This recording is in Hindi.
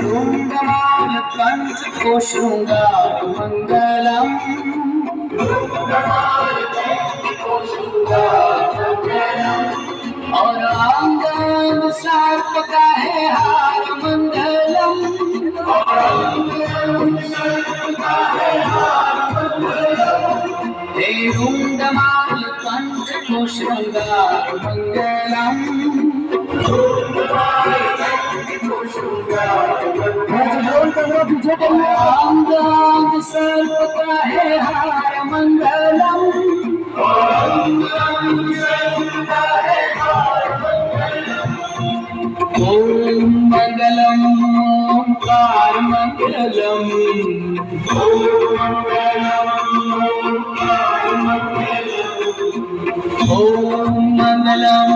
धूमधाम कंठ को श्रृंगार मंगलम। और अंगद सर्प का है हार मंगलम। हे धूमधाम कंठ को श्रृंगार मंगलम। अंगद सर्प का है हार मंगलम। ओम मंगलम ओंकार मंगलम। ओम मंगलम